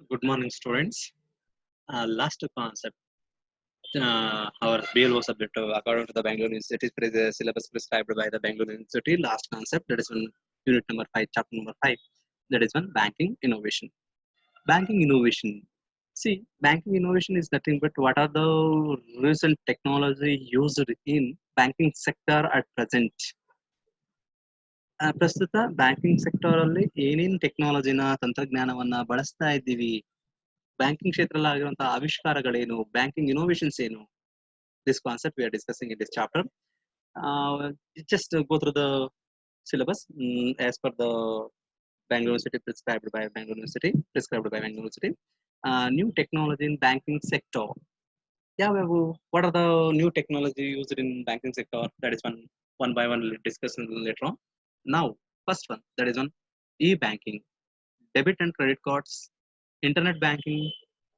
Good morning, students. Last concept, our BLO subject, according to the Bangalore University, syllabus prescribed by the Bangalore University. Last concept, that is one unit number 5, chapter number 5. That is one banking innovation. Banking innovation. See, banking innovation is nothing but what are the recent technology used in banking sector at present. ಪ್ರಸ್ತುತ banking sector ಅಲ್ಲಿ ಏನೇನು ಟೆಕ್ನಾಲಜಿನ ತಂತ್ರಜ್ಞಾನವನ್ನ ಬಳಸ್ತಾ ಇದ್ದೀವಿ, banking ಕ್ಷೇತ್ರದಲ್ಲಿ ಆಗಿರುವಂತಹ ಆವಿಷ್ಕಾರಗಳೇನು, banking innovations ಏನು, this concept V are discussing in this chapter. Just go through the syllabus as per the Bangalore University prescribed by Bangalore University. New technology in banking sector. Yeah, what are the new technology used in banking sector? That is one by one discussion later on. Now, first one, that is one e-banking, debit and credit cards, internet banking,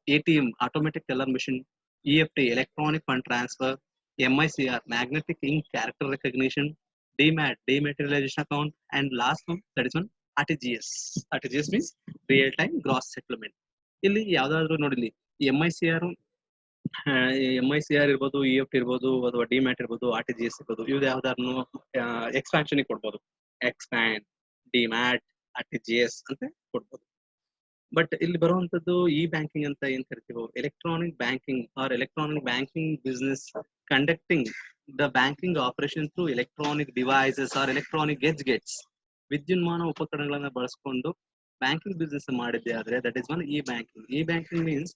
ATM, automatic teller machine, EFT, electronic fund transfer, MICR, magnetic ink character recognition, DMAT, dematerialization account, and last one, that is one RTGS. RTGS means real time gross settlement. ಇಲ್ಲಿ ಯಾವ್ದಾದ್ರು ನೋಡಿಲಿ MICR ಇರ್ಬೋದು, EFT ಇರ್ಬೋದು, ಅಥವಾ demat ಇರ್ಬೋದು, RTGS ಇರ್ಬೋದು, ಇವ್ದು ಯಾವ್ದಾದ್ರು expansion ಕೊಡ್ಬೋದು. ಎಕ್ಸ್ಪ್ಯಾಂಡ್, ಡಿಮ್ಯಾಟ್, RTGS ಅಂತ ಕೊಡ್ಬೋದು. ಬಟ್ ಇಲ್ಲಿ ಬರುವಂತದ್ದು ಇ ಬ್ಯಾಂಕಿಂಗ್ ಅಂತ ಏನ್ ಕರಿತೀವೋ, electronic banking or electronic banking business conducting the banking operation through electronic devices or electronic gadgets, ವಿದ್ಯುನ್ಮಾನ ಉಪಕರಣಗಳನ್ನ ಬಳಸ್ಕೊಂಡು ಬ್ಯಾಂಕಿಂಗ್ ಬಿಸ್ನೆಸ್ ಮಾಡಿದ್ದೆ ಆದ್ರೆ that is one e banking. E banking means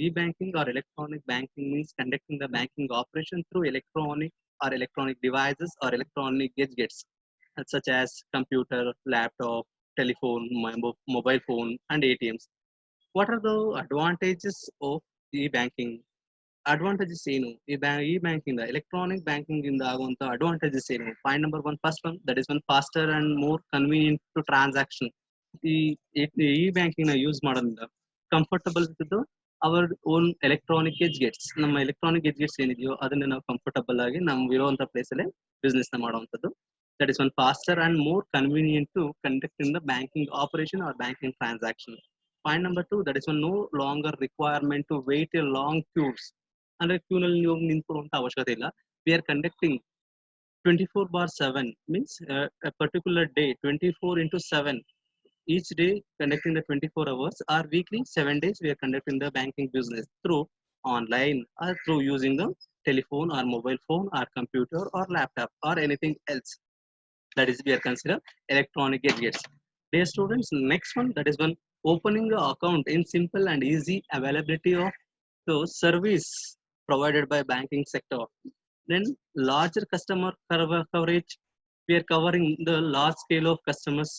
e-banking or electronic banking means conducting the banking operation through electronic devices or electronic gadgets such as computer, laptop, telephone, mobile phone, and ATMs. What are the advantages of e-banking? Advantages ಏನು e-banking, the electronic banking ಇಂದ ಆಗುವಂತ advantages ಏನು? Point number one, first one, that is one faster and more convenient to transaction. ಈ e-banking ನ use ಮಾಡೋದ್ರಿಂದ comfortable with our own electronic gets, ನಮ್ಮ electronic gets ಏನಿದೆಯೋ ಅದನ್ನ ನಾವು ಕಂಫರ್ಟಬಲ್ ಆಗಿ ನಮ್ಗೆ ಇರುವಂತ ಪ್ಲೇಸ್ ಅಲ್ಲೇ ಬಿಸ್ನೆಸ್ ನ ಮಾಡುವಂತದ್ದು. That is one faster and more convenient to conduct in the banking operation or banking transaction. Point number two, that is one no longer requirement to wait a long queues. ಅಂದ್ರೆ Q ನಲ್ಲಿ ನೀವು ನಿಂತ್ಕೊಳ್ಳುವಂತ ಅವಶ್ಯಕತೆ ಇಲ್ಲ. We are conducting 24/7 means a particular day 24 into 7, each day conducting the 24 hours or weekly 7 days we are conducting the banking business through online or through using the telephone or mobile phone or computer or laptop or anything else. That is we are consider electronic gadgets. Dear students, next one, that is one opening the account in simple and easy availability of the service provided by banking sector. Then larger customer coverage, we are covering the large scale of customers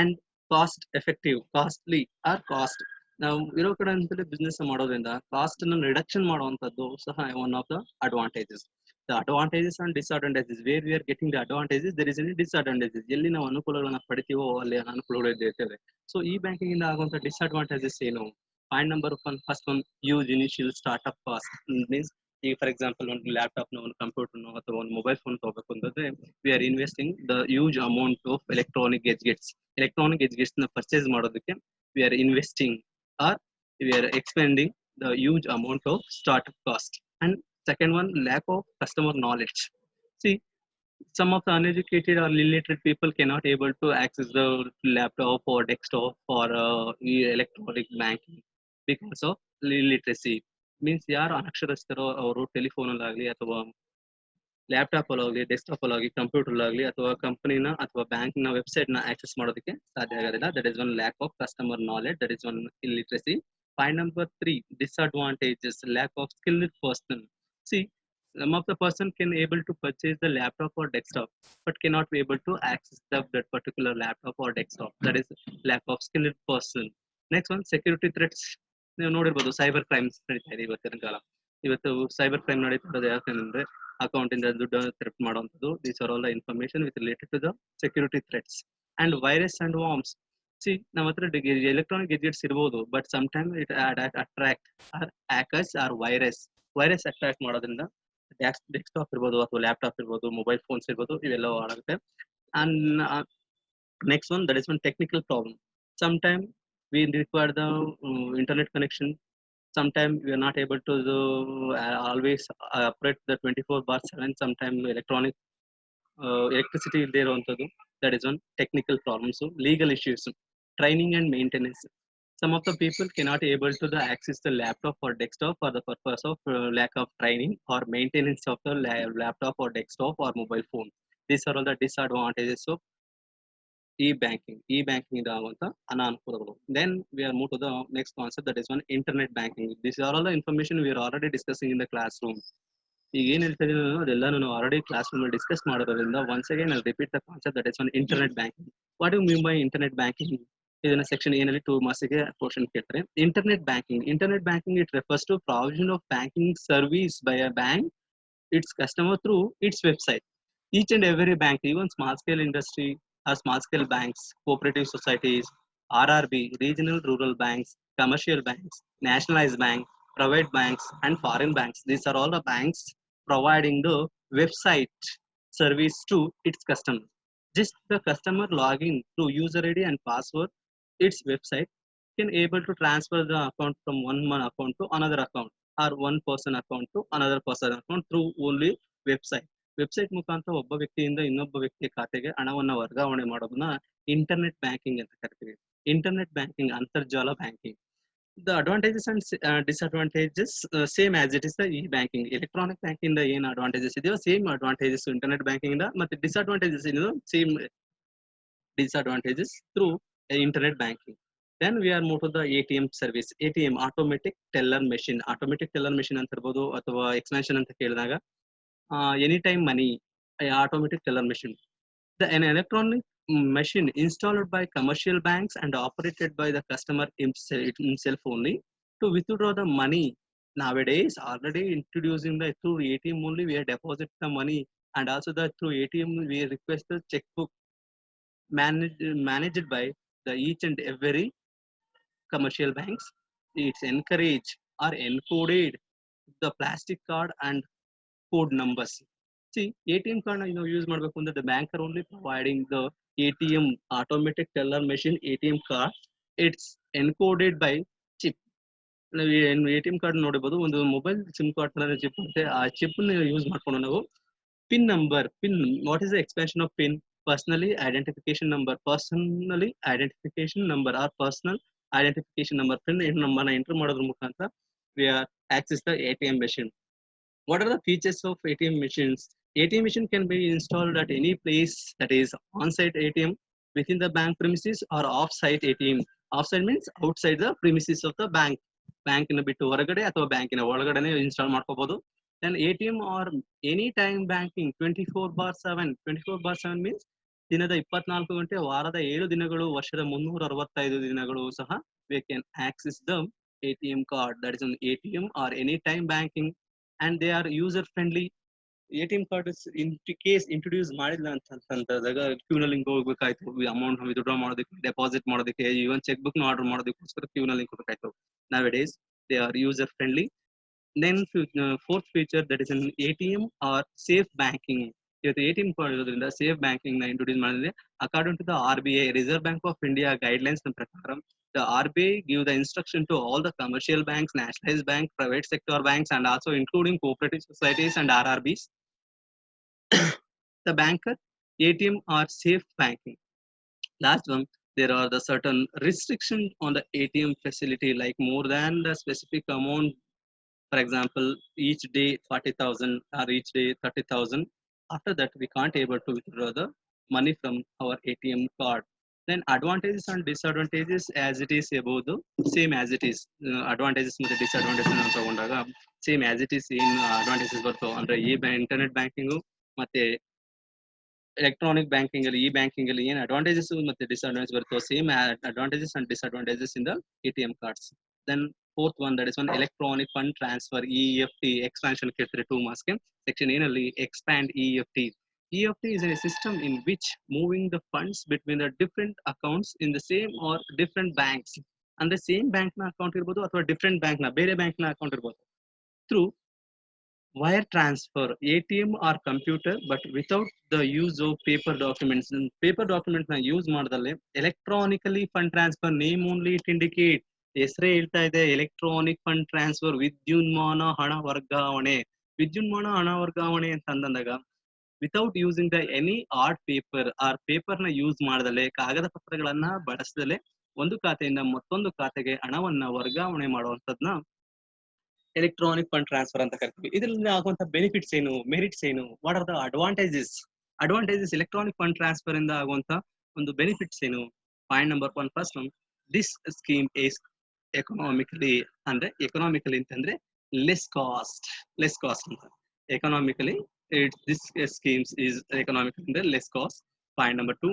and costly R cost. ನಾವು ಇರೋ ಕಡೆ ಅಂತಲೇ business ಮಾಡೋದ್ರಿಂದ cost ಅನ್ನು reduction ಮಾಡುವಂತದ್ದು ಸಹ one of the advantages. The advantages and disadvantages, where we are getting the advantages there is any disadvantages. ಎಲ್ಲಿ ನಾವು ಅನುಕೂಲಗಳನ್ನ ಪಡಿತೀವೋ ಅಲ್ಲಿ ಅನಾನುಕೂಲಗಳು ಇರ್ತವೆ. ಸೊ ಈ ಬ್ಯಾಂಕಿಂಗ್ ಇಂದ ಆಗುವಂತ ಡಿಸ್ಅಡ್ವಾಂಟೇಜಸ್ ಏನು? Point number one, first one, use initial startup cost. Means ಈಗ ಫಾರ್ ಎಕ್ಸಾಂಪಲ್ ಒಂದು ಲ್ಯಾಪ್ಟಾಪ್ ನ, ಒಂದು ಕಂಪ್ಯೂಟರ್ ನ ಅಥವಾ ಒಂದು ಮೊಬೈಲ್ ಫೋನ್ ತಗೋಬೇಕು ಅಂತಂದ್ರೆ we are investing the huge amount of electronic gadgets ನ ಪರ್ಚೇಸ್ ಮಾಡೋದಕ್ಕೆ we are investing or we are expending the huge amount of startup cost. And second one, lack of customer knowledge. See, some of the uneducated or illiterate people cannot able to access the laptop or desktop or electronic banking because of illiteracy. Means ಯಾರು ಅನಕ್ಷರಸ್ಥರೋ ಅವರು telephone ಅಲ್ಲಾಗ್ಲಿ ಅಥವಾ laptop ಅಲ್ಲಾಗಲಿ, desktop ಅಲ್ಲಾಗಲಿ, computer ಆಗಲಿ ಅಥವಾ ಕಂಪನಿನ ಅಥವಾ bank ನ website ನ access ಮಾಡೋದಕ್ಕೆ ಸಾಧ್ಯ ಆಗೋದಿಲ್ಲ. That is one lack of customer knowledge, that is one illiteracy. Point number three, disadvantages, lack of skilled person. See, some of the person can able to purchase the laptop or desktop but cannot be able to access that particular laptop or desktop. That is lack of skilled person. Next one, security threats. ನೀವು ನೋಡಿರ್ಬೋದು cyber crimes ನಡೀತಾ ಇದೆ ಇವತ್ತಿನ ಕಾಲ. ಇವತ್ತು cyber crime ನಡೀತಿರೋದು ಯಾಕಂದ್ರೆ account ಇಂದ ದುಡ್ಡು ಥ್ರೆಫ್ಟ್ ಮಾಡುವಂಥದ್ದು. These are all the information with related to the security threats and virus and worms. See, ನಮ್ಮ ಹತ್ರ ಎಲೆಕ್ಟ್ರಾನಿಕ್ ಗೆಜೆಟ್ಸ್ ಇರ್ಬೋದು, but some time it attract hackers or virus attract ಮಾಡೋದ್ರಿಂದ desktop ಇರ್ಬೋದು ಅಥವಾ ಲ್ಯಾಪ್ಟಾಪ್ ಇರ್ಬೋದು, ಮೊಬೈಲ್ ಫೋನ್ಸ್ ಇರ್ಬೋದು, ಇವೆಲ್ಲ ಹಾಳಾಗುತ್ತೆ. And next one, that is one technical problem. Some time we require the internet connection. Sometimes we are not able to always operate the 24/7. Sometimes electronic electricity there ontadu. That is one technical problem. So legal issues, training and maintenance. Some of the people cannot able to the access the laptop or desktop for the purpose of lack of training or maintenance of the laptop or desktop or mobile phone. These are all the disadvantages of e-banking. E-banking ಇದಾಗುವಂತ ಅನಾನುಕೂಲಗಳು. Then we are move to the next concept, that is one internet banking. These are all the information we are already discussing in the classroom. ಈಗ ಏನ್ ಹೇಳ್ತಾ ಇದೀನಿ ನಾನು ಅದೆಲ್ಲ ನಾನು already class room discuss ಮಾಡೋದ್ರಿಂದ once again I repeat the concept, that is one internet banking. What you mean by internet banking? ಇದನ್ನ section ಏನಲ್ಲಿ 2 ಮಾರ್ಕ್ಸ್ಗೆ ಕ್ವಶನ್ ಕೇಳ್ತಾರೆ. Internet banking it refers to provision of banking service by a bank its customer through its website. Each and every bank, even small scale industry or small scale banks, cooperative societies, RRB, regional rural banks, commercial banks, nationalized bank, private banks, and foreign banks. These are all the banks providing the website service to its customers. Just the customer login through user ID and password, its website can able to transfer the account from one account to another account, or one person account to another person account through only website. Website ಮುಖಾಂತರ ಒಬ್ಬ ವ್ಯಕ್ತಿಯಿಂದ ಇನ್ನೊಬ್ಬ ವ್ಯಕ್ತಿಯ ಖಾತೆಗೆ ಹಣವನ್ನು ವರ್ಗಾವಣೆ ಮಾಡೋದನ್ನ internet banking ಅಂತ ಕರಿತೀವಿ. ಇಂಟರ್ನೆಟ್ ಬ್ಯಾಂಕಿಂಗ್ ಅಂತರ್ಜಾಲ banking. The advantages and disadvantages same as it is the E banking. Electronic banking ಇಂದ ಏನು ಅಡ್ವಾಂಟೇಜಸ್ ಇದೆಯೋ ಸೇಮ್ ಅಡ್ವಾಂಟೇಜಸ್ ಇಂಟರ್ನೆಟ್ ಬ್ಯಾಂಕಿಂಗ್ ಇಂದ, ಮತ್ತೆ ಡಿಸ್ಅಡ್ವಾಂಟೇಜಸ್ ಇದೆಯೋ same disadvantages through internet banking. Then we are move to the ATM service. ATM, automatic teller machine. Automatic teller machine ಅಂತ ಇರ್ಬೋದು ಅಥವಾ expansion ಅಂತ ಕೇಳಿದಾಗ any time money automatic teller machine. An electronic machine installed by commercial banks and operated by the customer himself only to withdraw the money. Nowadays already introducing the through ATM only we deposit the money, and also the through ATM we request the checkbook managed by the each and every commercial banks. It's encourage or encoded the plastic card and code numbers. See, ATM card use ಮಾಡಬೇಕು ಅಂದ್ರೆ the bank are only providing the ATM automatic teller machine ATM card. It's encoded by chip. ನಾವು ATM card ನೋಡಬಹುದು, ಒಂದು mobile sim card ತರ chip ಇರುತ್ತೆ. ಆ chip use ಮಾಡ್ಕೊಂಡು ನಾವು pin number, what is the expansion of pin? personally identification number or personal identification number. Pin ನಂಬರ್ನ enter ಮಾಡೋದ್ರ ಮುಖಾಂತರ we are access the ATM machine. What are the features of ATM machines? ATM machine can be installed at any place, that is on-site ATM, within the bank premises, or off-site ATM. Off-site means outside the premises of the bank. ಬ್ಯಾಂಕಿನ ಬಿಟ್ಟು ಹೊರಗಡೆ ಅಥವಾ ಬ್ಯಾಂಕಿನ ಒಳಗಡೆ install ಮಾಡ್ಕೋಬಹುದು. Then ATM or any time banking 24/7. 24/7 means ದಿನದ 24 ಗಂಟೆ, ವಾರದ 7 ದಿನಗಳು, ವರ್ಷದ 365 ದಿನಗಳು ಸಹ we can access the ATM card. That is an ATM or any time banking, and they are user friendly. ATM card in case introduce ಮಾಡಿಲ್ಲ ಅಂತಂದಾಗ ಕ್ಯೂನಲ್ಲಿ ಹೋಗ್ಬೇಕಾಯ್ತು, ಅಮೌಂಟ್ ವಿತ್ಡ್ರಾ ಮಾಡೋದಕ್ಕೆ, ಡೆಪಾಸಿಟ್ ಮಾಡೋದಕ್ಕೆ, ಈವನ್ ಚೆಕ್ ಬುಕ್ ಆರ್ಡರ್ ಮಾಡೋದಕ್ಕೋಸ್ಕರ ಕ್ಯೂನಲ್ಲಿ ಹೋಗ್ಬೇಕಾಯ್ತು. Nowadays they are user friendly. Then fourth feature, that is an ATM or safe banking. ಇವತ್ತು ATM card ಇರೋದ್ರಿಂದ safe banking ನ ಇಂಟ್ರೊಡ್ಯೂಸ್ ಮಾಡಿದ್ರೆ, according to the RBI, reserve bank of India guidelines ನ ಪ್ರಕಾರ, the RBI give the instruction to all the commercial banks, nationalized bank, private sector banks, and also including cooperative societies and RRBs. The banker, ATM or safe banking. Last one, there are the certain restrictions on the ATM facility, like more than the specific amount. For example, each day 40,000 or each day 30,000. After that, we can't able to withdraw the money from our ATM card. Then advantages and disadvantages as it is above the same as it is. Advantages and disadvantages ಅಂತ ತಗೊಂಡಾಗ same as it is ಏನು advantages ಬರ್ತವೆ ಅಂದ್ರೆ ಈ internet banking ಮತ್ತೆ electronic banking ಅಲ್ಲಿ, e banking ಅಲ್ಲಿ ಏನು ಅಡ್ವಾಂಟೇಜಸ್ ಮತ್ತೆ ಡಿಸ್ಅಡ್ವಾಂಟೇಜಸ್ ಬರ್ತವೆ, same advantages and disadvantages in the ATM cards. Then fourth one, that is one electronic fund transfer, EFT. Expansion ಕೇಳ್ತಾರೆ 2 marks ಗೆ. ಸೆಕ್ಷನ್ ಏನಲ್ಲಿ expand EFT. EFT is a system in which moving the funds between the different accounts in the same or different banks. ಅಂದ್ರೆ same bank ನ account ಇರ್ಬೋದು ಅಥವಾ different bank ನ ಬೇರೆ bank ನ ಅಕೌಂಟ್ ಇರ್ಬೋದು, through Wire transfer, ATM or computer, but without the use of paper documents. Paper documents na use ಮಾಡದಲ್ಲೇ electronically fund transfer, name only it indicate, ಹೆಸರೇ ಹೇಳ್ತಾ ಇದೆ ಎಲೆಕ್ಟ್ರಾನಿಕ್ ಫಂಡ್ ಟ್ರಾನ್ಸ್ಫರ್, ವಿದ್ಯುನ್ಮಾನ ಹಣ ವರ್ಗಾವಣೆ. ವಿದ್ಯುನ್ಮಾನ ಹಣ ವರ್ಗಾವಣೆ ಅಂತ ಅಂದಾಗ without using the any art paper or paper ನ ಯೂಸ್ ಮಾಡದಲ್ಲೇ, ಕಾಗದ ಪತ್ರಗಳನ್ನ ಬಳಸದಲ್ಲೇ ಒಂದು ಖಾತೆಯಿಂದ ಮತ್ತೊಂದು ಖಾತೆಗೆ ಹಣವನ್ನ ವರ್ಗಾವಣೆ ಮಾಡುವಂತದ್ನ ಎಲೆಕ್ಟ್ರಾನಿಕ್ ಫಂಡ್ ಟ್ರಾನ್ಸ್ಫರ್ ಅಂತ ಕರಿತೀವಿ. ಇದರಿಂದ ಆಗುವಂತ ಬೆನಿಫಿಟ್ಸ್ ಏನು, ಮೆರಿಟ್ಸ್ ಏನು, what are the advantages? Advantages electronic fund transfer ಇಂದ ಆಗುವಂತ ಒಂದು ಬೆನಿಫಿಟ್ಸ್ ಏನು? Point number one, first one, this scheme is economically, ಅಂದ್ರೆ ಎಕನಾಮಿಕಲಿ ಅಂತಂದ್ರೆ ಲೆಸ್ ಕಾಸ್ಟ್ ಅಂತ. Economically this schemes is economical ಅಂದ್ರೆ less cost. Point number two,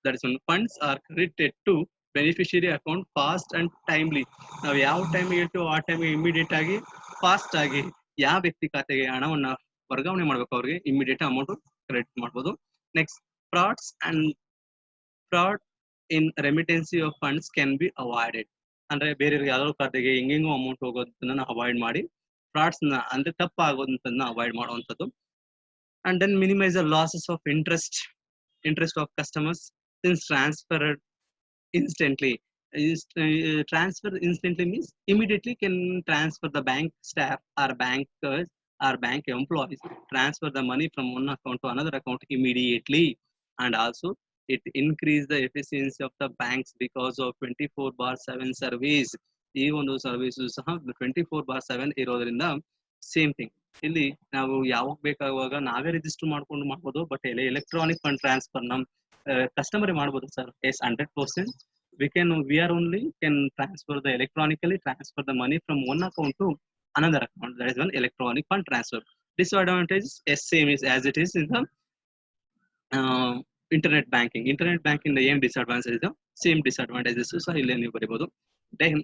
that is one, funds are credited to beneficiary account fast and timely. ನಾವು ಯಾವ time ಹೇಳ್ತೀವೋ ಆ time immediate ಆಗಿ fast ಆಗಿ ಯಾವ ವ್ಯಕ್ತಿ ಖಾತೆಗೆ ಹಣವನ್ನ ವರ್ಗಾವಣೆ ಮಾಡ್ಬೇಕು ಅವ್ರಿಗೆ ಇಮಿಡಿಯೇಟ್ ಅಮೌಂಟ್ ಕ್ರೆಡಿಟ್ ಮಾಡ್ಬೋದು. Next, frauds and fraud in remittance of funds can be avoided. ಅಂದ್ರೆ ಬೇರೆಯವ್ರಿಗೆ ಯಾವ್ದೋ ಖಾತೆಗೆ ಹೆಂಗೆಂಗೋ ಅಮೌಂಟ್ ಹೋಗೋದನ್ನ ಅವಾಯ್ಡ್ ಮಾಡಿ, ಫ್ರಾಡ್ಸ್ ನ ಅಂದ್ರೆ ತಪ್ಪಾಗೋದನ್ನ ಅವಾಯ್ಡ್ ಮಾಡುವಂಥದ್ದು. And then minimise the losses of interest of customers since transferred instantly. Transfer instantly means immediately can transfer the bank staff or bankers or bank employees transfer the money from one account to another account immediately. And also it increase the efficiency of the banks because of 24/7 service. ಈ ಒಂದು service ಸಹ 24/7 ಇರೋದ್ರಿಂದ same thing ಇಲ್ಲಿ ನಾವು ಯಾವಾಗ ಬೇಕಾಗುವಾಗ ನಾವೇ register ಮಾಡ್ಕೊಂಡು ಮಾಡ್ಬೋದು. ಬಟ್ ಎಲೆಕ್ಟ್ರಾನಿಕ್ ಫಂಡ್ ಟ್ರಾನ್ಸ್ಫರ್ ನಮ್ ಕಸ್ಟಮರ್ ಮಾಡ್ಬೋದು sir. Yes, 100% we are only can transfer the electronically transfer the money from one account to another account. That is one electronic fund transfer. Disadvantage is same as it is in the internet banking the ಏನ್ disadvantage ಇದೆ same disadvantages ಸಹ ಇಲ್ಲೇ ನೀವು ಬರೀಬಹುದು. Then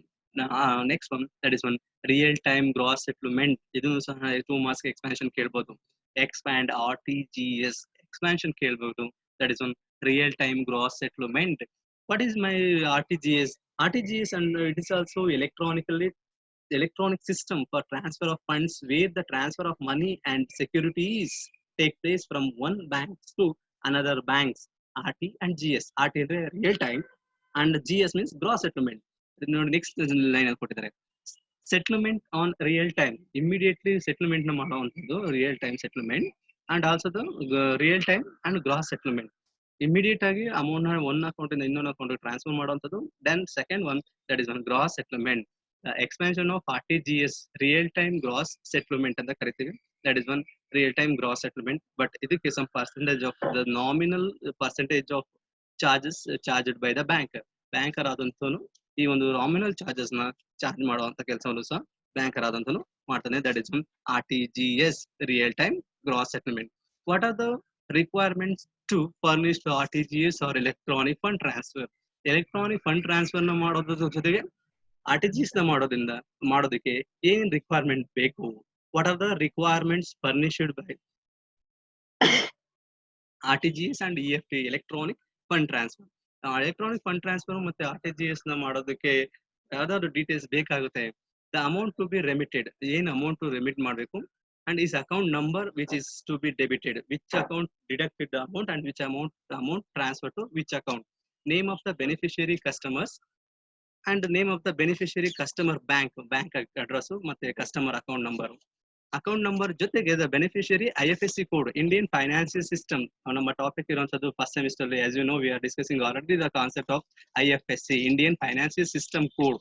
next one, that is one, real time gross settlement. ಇದನ್ನು ಸಹ 2 marks expansion ಕೇಳಬಹುದು. expand RTGS expansion ಕೇಳಬಹುದು. That is one, real time gross settlement. What is my RTGS? RTGS, and it is also electronic system for transfer of funds where the transfer of money and securities take place from one bank to another banks. RT and GS. RT is real time and GS means gross settlement. Next line ಅಲ್ಲಿ ಕೊಟ್ಟಿದ್ದಾರೆ, settlement on real time, immediately settlement ನ ಮಾಡುವಂಥದ್ದು real time settlement. And also the real time and gross settlement, immediate ಆಗಿ amount one account ಇಂದ ಇನ್ನೊಂದು account transfer ಮಾಡುವಂಥದ್ದು. Then second one, that is one gross settlement, expansion of RTGS real time gross settlement ಅಂತ ಕರಿತೀವಿ. That is one real time gross settlement. But ಇದಕ್ಕೆ some percentage of the nominal percentage of charges charged by the banker ಆದಂತನು ಈ ಒಂದು nominal charges ನ charge ಮಾಡುವಂತ ಕೆಲಸವನ್ನು ಸಹ banker ಆದಂತನು ಮಾಡ್ತಾನೆ. That is one RTGS real time gross settlement. What are the requirements to furnish RTGS or electronic fund transfer? Electronic fund transfer ನ ಮಾಡೋದ್ರ ಜೊತೆಗೆ RTGS ನ ಮಾಡೋದಕ್ಕೆ ಏನ್ ರಿಕ್ವೈರ್ಮೆಂಟ್ ಬೇಕು? What are the requirements furnished by RTGS and EFT electronic fund transfer? Electronic fund transfer ಮತ್ತೆ RTGS ನ ಮಾಡೋದಕ್ಕೆ ಯಾವ್ದಾದ್ರು ಡೀಟೇಲ್ಸ್ ಬೇಕಾಗುತ್ತೆ. The amount to be remitted, ಏನ್ ಅಮೌಂಟ್ ರೆಮಿಟ್ ಮಾಡಬೇಕು, and is account number which is to be debited, which account deducted the amount and which amount transfer to which account, name of the beneficiary customers and name of the beneficiary customer bank address ಮತ್ತೆ customer account number ಜೊತೆಗೆ the beneficiary IFSC code, Indian financial system. ನಮ್ಮ topic ಇರುವಂತದ್ದು first semester. As you know, we are discussing already the concept of IFSC, Indian financial system code.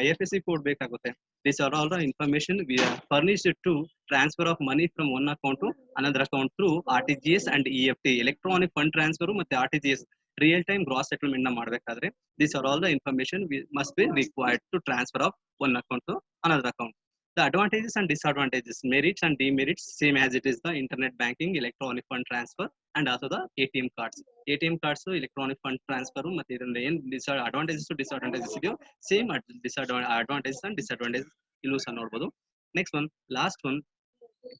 IFSC code ಬೇಕಾಗುತ್ತೆ. These are all the information we are furnished to transfer of money from one account to another account through RTGS and EFT, electronic fund transfer ಮತ್ತೆ RTGS real time gross settlement ನ ಮಾಡಬೇಕಾದ್ರೆ these are all the information we must be required to transfer of one account to another account. The advantages and disadvantages, merits and demerits, same as it is the internet banking, electronic fund transfer and also the ATM cards. ATM cards electronic fund transfer ಮತ್ತೆ ಇದರಿಂದ ಏನ್ advantages to disadvantages ಇದೆಯೋ same advantages and disadvantages ಇಲ್ಲೂ ಸಹ ನೋಡಬಹುದು. Next one, last one,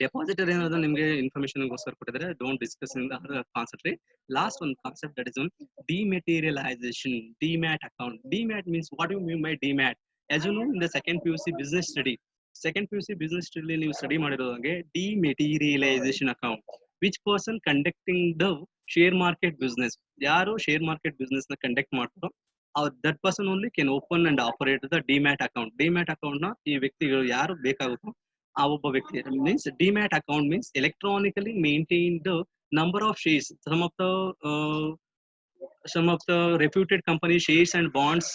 depositor ಏನಾದ್ರು ನಿಮಗೆ information ಗೋಸ್ಕರ ಕೊಟ್ಟಿದ್ದಾರೆ. Don't discuss in the concept. Last ಒಂದು concept, that is one dematerialisation, demat account. Demat means what do you mean by demat? As you know, in the second PUC business study, second P U C business ಅಲ್ಲಿ ನೀವು study ಮಾಡಿರೋದಂಗೆ dematerialisation account, which person conducting the share market business, ಯಾರು share market business ನ conduct ಮಾಡ್ತಾರೋ that person only can open and operate the demat account. Demat account ನ ಈ ವ್ಯಕ್ತಿಗಳು ಯಾರು ಬೇಕಾಗುತ್ತೋ ಆ ಒಬ್ಬ ವ್ಯಕ್ತಿ, means demat account means electronically maintain the number of shares, some of the reputed company shares and bonds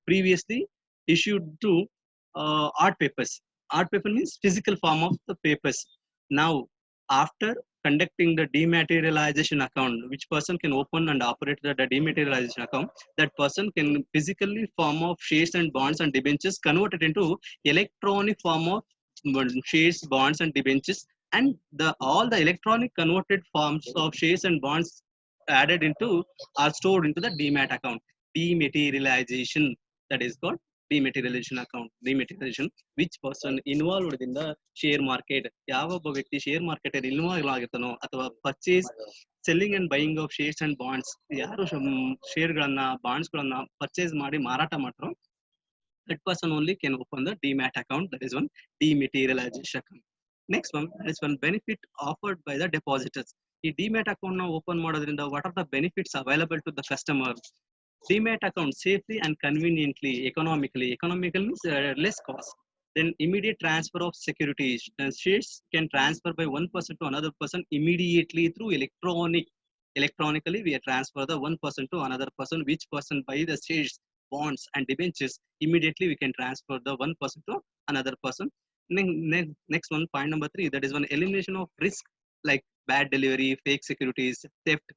previously issued to art papers. Art paper means physical form of the papers. Now after conducting the dematerialization account, which person can open and operate the dematerialization account, that person can physically form of shares and bonds and debentures converted into electronic form of shares, bonds and debentures, and all the electronic converted forms of shares and bonds added into are stored into the demat account. Dematerialization, that is called dematerialization account. Dematerialization, which person involved in the share market, ಯಾವೊಬ್ಬ ವ್ಯಕ್ತಿ share market ಅಲ್ಲಿ involve ಆಗಿರ್ತಾನೋ ಅಥವಾ purchase selling and buying of shares and bonds, ಯಾರು share ಗಳನ್ನ bonds ಗಳನ್ನ purchase ಮಾಡಿ ಮಾರಾಟ ಮಾಡ್ತಾರೋ that person only can open the demat account. That is one dematerialization account. Next one, that is one benefit offered by the depositors. ಈ demat account ನ open ಮಾಡೋದ್ರಿಂದ what are the benefits available to the customer? Demat account safely and conveniently, economically means less cost. Then immediate transfer of securities. Shares can transfer by one person to another person immediately through electronically. We transfer the one person to another person, which person buy the shares, bonds and debentures. Immediately we can transfer the one person to another person. Next one, point number 3, that is one elimination of risk like bad delivery, fake securities, theft,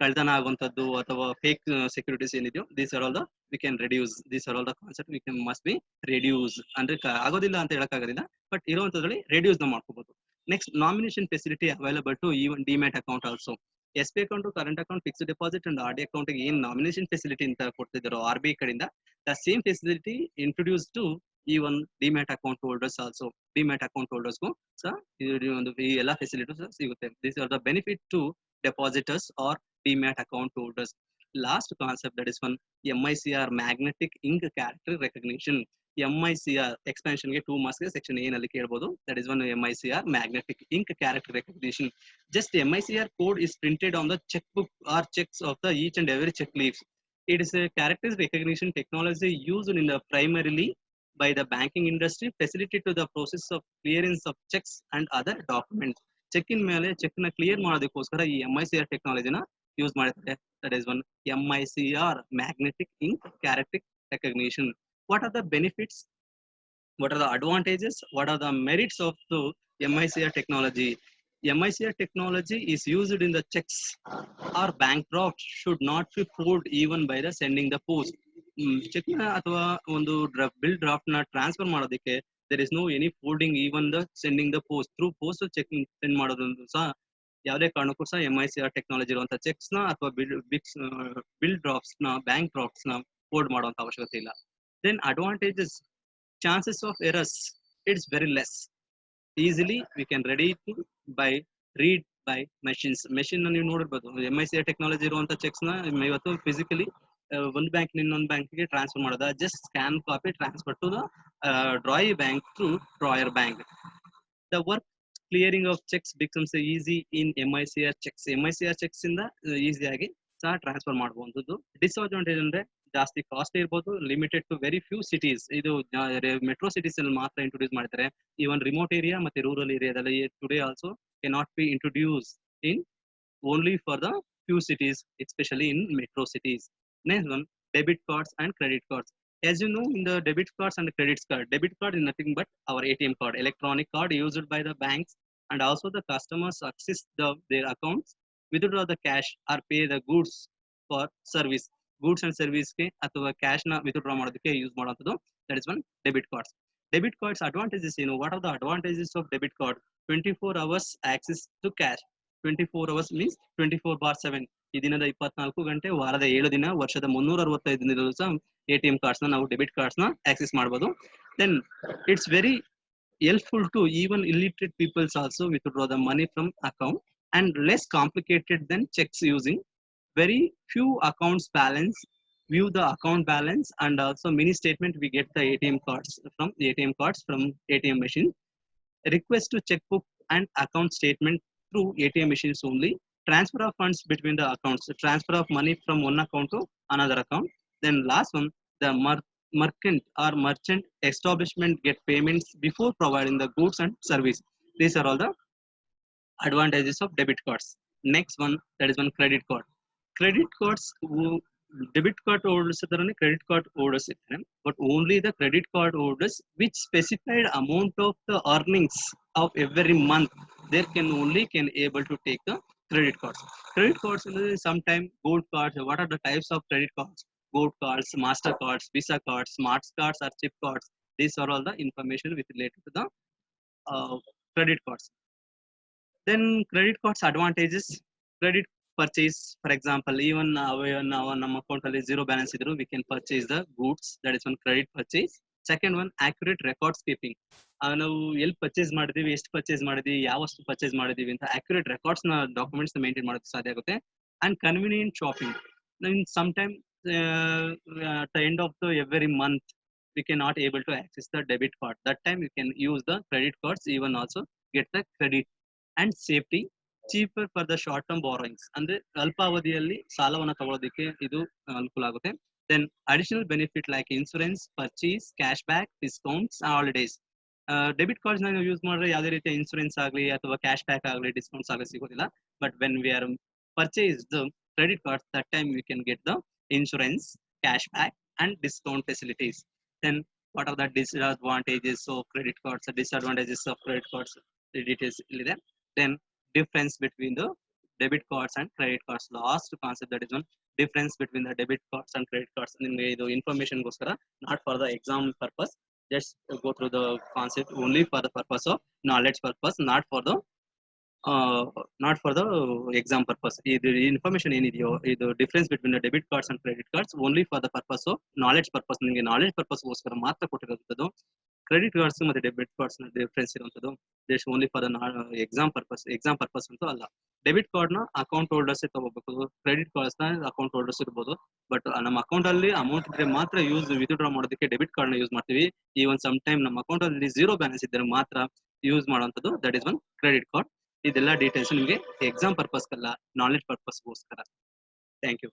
ಕಳ್ತನ ಆಗುವಂತದ್ದು ಅಥವಾ fake securities ಏನಿದೆಯೋ, these are all the we can reduce. These are all the concept we can must be reduce. ಅಂದ್ರೆ ಆಗೋದಿಲ್ಲ ಅಂತ ಹೇಳಕ್ಕಾಗೋದಿಲ್ಲ, but ಇರುವಂತದ್ರಲ್ಲಿ reduce ನ ಮಾಡ್ಕೋಬಹುದು. Next, nomination facility available to even demat account also. S B account, current account, fixed deposit and R D account ಏನ್ nomination facility ಅಂತ ಕೊಡ್ತಿದ್ದಾರೋ ಆರ್ ಬಿ ಐ ಕಡೆಯಿಂದ, the same facility introduce to even demat account holders also. Demat account ಹೋಲ್ಡರ್ಸ್ಗೂ ಸಹ ಒಂದು ಈ ಎಲ್ಲ facilities ಸಿಗುತ್ತೆ. These are the benefit to depositors or demat account holders. Last concept, that is one MICR, magnetic ink character recognition. MICR expansion ಗೆ 2 marks ಗೆ section A ನಲ್ಲಿ ಕೇಳಬಹುದು. That is one MICR, magnetic ink character recognition. Just MICR code is printed on the checkbook or checks of the each and every check leaves. It is a character recognition technology used in the primarily by the banking industry, facilitate to the process of clearance of checks and other documents. Cheque ಇನ್ ಮೇಲೆ cheque ನ clear ಮಾಡೋದಕ್ಕೋಸ್ಕರ ಈ MICR ಟೆಕ್ನಾಲಜಿನ use ಮಾಡಿದ್ದಾರೆ. That is one MICR, magnetic ink character recognition. What are the benefits, what are the advantages, what are the merits of the MICR technology? MICR technology is used in the checks or bank drafts should not be pulled even by the sending the post. Cheque ನ ಅಥವಾ ಒಂದು bill draft ನ transfer ಮಾಡೋದಕ್ಕೆ there is no any folding, even the sending the post through postal checking send ಮಾಡೋದ್ರಿಂದ ಸಹ ಯಾವುದೇ ಕಾರಣಕ್ಕೂ ಸಹ MICR ಟೆಕ್ನಾಲಜಿ ಇರುವಂತ ಚೆಕ್ಸ್ ನ ಅಥವಾ ಬಿಲ್ ಡ್ರಾಫ್ಟ್ಸ್ ನ, ಬ್ಯಾಂಕ್ ಡ್ರಾಫ್ಟ್ಸ್ ನ ಫೋಲ್ಡ್ ಮಾಡುವಂತ ಅವಶ್ಯಕತೆ ಇಲ್ಲ. Then advantages, chances of errors, it's very less. Easily we can ready to read by machines. Machine ನೀವು ನೋಡಿರ್ಬೋದು, MICR ಟೆಕ್ನಾಲಜಿ ಇರುವಂತ ಚೆಕ್ಸ್ ನ ಇವತ್ತು ಫಿಸಿಕಲಿ ಒಂದು ಬ್ಯಾಂಕ್ ಇನ್ನೊಂದು ಬ್ಯಾಂಕ್ಗೆ ಟ್ರಾನ್ಸ್ಫರ್ ಮಾಡೋದ, just scan copy transfer to the drawee bank through drawer bank. The work clearing of cheques becomes easy in MICR cheques. MICR cheques ಇಂದ ಈಸಿಯಾಗಿ ಸಹ ಟ್ರಾನ್ಸ್ಫರ್ ಮಾಡುವಂಥದ್ದು. ಡಿಸ್ಅಡ್ವಾಂಟೇಜ್ ಅಂದ್ರೆ ಜಾಸ್ತಿ ಕಾಸ್ಟ್ ಇರ್ಬೋದು, limited to very few cities. ಇದು metro cities ಅಲ್ಲಿ ಮಾತ್ರ ಇಂಟ್ರೊಡ್ಯೂಸ್ ಮಾಡ್ತಾರೆ. ಈವನ್ ರಿಮೋಟ್ ಏರಿಯಾ ಮತ್ತೆ ರೂರಲ್ ಏರಿಯಾದಲ್ಲಿ today also cannot be introduce in only for the few cities, especially in metro cities. Next one, debit cards and credit cards. As you know, in the debit cards and the credit card, debit card is nothing but our ATM card, electronic card used by the banks, and also the customers access their accounts, withdraw the cash or pay the goods for service. Goods and service ಗೆ ಅಥವಾ cash ನ withdraw ಮಾಡೋದಕ್ಕೆ use ಮಾಡುವಂಥದ್ದು. That is one debit cards. Debit cards advantages ಏನು? What are the advantages of debit card? 24 hours access to cash. 24 hours means 24/7. ಈ ದಿನದ 24 ಗಂಟೆ, ವಾರದ 7 ದಿನ, ವರ್ಷದ 365 ದಿನದಲ್ಲೂ ಸಹ ATM ಕಾರ್ಡ್ಸ್ ನ ನಾವು ಡೆಬಿಟ್ ಕಾರ್ಡ್ಸ್ ನ ಆಕ್ಸೆಸ್ ಮಾಡಬಹುದು. Then it's very helpful to even illiterate peoples also withdraw the money from account, and less complicated than checks using very few accounts balance view the account balance, and also mini statement we get the ATM cards from ATM machine. Request to checkbook and account statement through ATM machines only. Transfer of funds between the accounts, the transfer of money from one account to another account. Then last one, the merchant or merchant establishment get payments before providing the goods and service. These are all the advantages of debit cards. Next one, that is one credit card. Credit cards, debit card holders ಅದರನೇ credit card holders ಇರ್ತಾರೆ, but only the credit card holders which specified amount of the earnings of every month, there can able to take the credit cards. Credit cards sometime gold cards. What are the types of credit cards? Gold cards, master cards, visa cards, smart cards, or chip cards. These are all the information with related to the uh, credit cards. Then credit cards advantages, credit purchase, for example, even now ನಮ್ಮ account ಅಲ್ಲಿ zero balance ಇದ್ರು we can purchase the goods, that is one credit purchase. Second one, accurate records keeping. ನಾವು ಎಲ್ಲಿ purchase ಮಾಡಿದೀವಿ, ಎಷ್ಟು purchase ಮಾಡಿದೀವಿ, ಯಾವ ವಸ್ತು ಪರ್ಚೇಸ್ ಮಾಡಿದೀವಿ ಅಂತ accurate records ನ ಡಾಕ್ಯುಮೆಂಟ್ಸ್ ಮೇಂಟೈನ್ ಮಾಡೋದಕ್ಕೆ ಸಾಧ್ಯ ಆಗುತ್ತೆ. And convenient shopping. Then sometime at the end of the every month we cannot able to access the debit card, that time you can use the credit cards, even also get the credit. And safety, cheaper for the short term borrowings, ಅಂದ್ರೆ ಅಲ್ಪಾವಧಿಯಲ್ಲಿ ಸಾಲವನ್ನು ತಗೊಳ್ಳೋದಕ್ಕೆ ಇದು ಅನುಕೂಲ ಆಗುತ್ತೆ. Then additional benefit like insurance, purchase, cashback, discounts, holidays. Debit cards ನಾವು use ಮಾಡಿದ್ರೆ ಯಾವುದೇ ರೀತಿಯ ಇನ್ಸೂರೆನ್ಸ್ ಆಗಲಿ ಅಥವಾ ಕ್ಯಾಶ್ ಬ್ಯಾಕ್ ಆಗಲಿ ಡಿಸ್ಕೌಂಟ್ಸ್ ಆಗಲಿ ಸಿಗೋದಿಲ್ಲ. But when we are purchase the credit cards, that time we can get the insurance, cash back and discount facilities. Then what are the disadvantages of credit cards, disadvantages of credit cards details ಇಲ್ಲಿದೆ. Then difference between the debit cards and credit cards. Last concept, that is one difference between the debit cards and credit cards. ನಿಮಗೆ ಇದು information ಗೋಸ್ಕರ, not for the exam purpose. Just go through the concept only for the purpose of knowledge purpose, not for the exam purpose. ಇದು information ಏನಿದೆಯೋ, ಇದು difference between the debit cards and credit cards only for the purpose of knowledge purpose. ನಿಮಗೆ knowledge purpose ಗೋಸ್ಕರ ಮಾತ್ರ ಕೊಟ್ಟಿರುವಂಥದ್ದು. Credit cards ಮತ್ತೆ debit cards difference ಇರುವಂಥದ್ದು just only for the exam purpose ಅಂತೂ ಅಲ್ಲ. ಡೆಬಿಟ್ ಕಾರ್ಡ್ ನ ಅಕೌಂಟ್ ಹೋಲ್ಡರ್ಸ್ ತಗೋಬೇಕು, ಕ್ರೆಡಿಟ್ ಕಾರ್ಡ್ಸ್ ನ ಅಕೌಂಟ್ ಹೋಲ್ಡರ್ಸ್ ಇರ್ಬೋದು. ಬಟ್ ನಮ್ಮ ಅಕೌಂಟ್ ಅಲ್ಲಿ ಅಮೌಂಟ್ ಇದ್ರೆ ಮಾತ್ರ ವಿತ್ಡ್ರಾ ಮಾಡೋದಕ್ಕೆ ಡೆಬಿಟ್ ಕಾರ್ಡ್ ನ ಯೂಸ್ ಮಾಡ್ತೀವಿ. ಈವನ್ ಸಮ್ ಟೈಮ್ ನಮ್ಮ ಅಕೌಂಟ್ ಅಲ್ಲಿ ಝೀರೋ ಬ್ಯಾಲೆನ್ಸ್ ಇದ್ದರೆ ಮಾತ್ರ ಯೂಸ್ ಮಾಡುವಂಥದ್ದು, that is one credit card. ಇದೆಲ್ಲ ಡೀಟೇಲ್ಸ್ ನಿಮಗೆ ಎಕ್ಸಾಮ್ ಪರ್ಪಸ್ ಅಲ್ಲ, ನಾಲೆಡ್ಜ್ ಪರ್ಪಸ್ಗೋಸ್ಕರ. Thank you.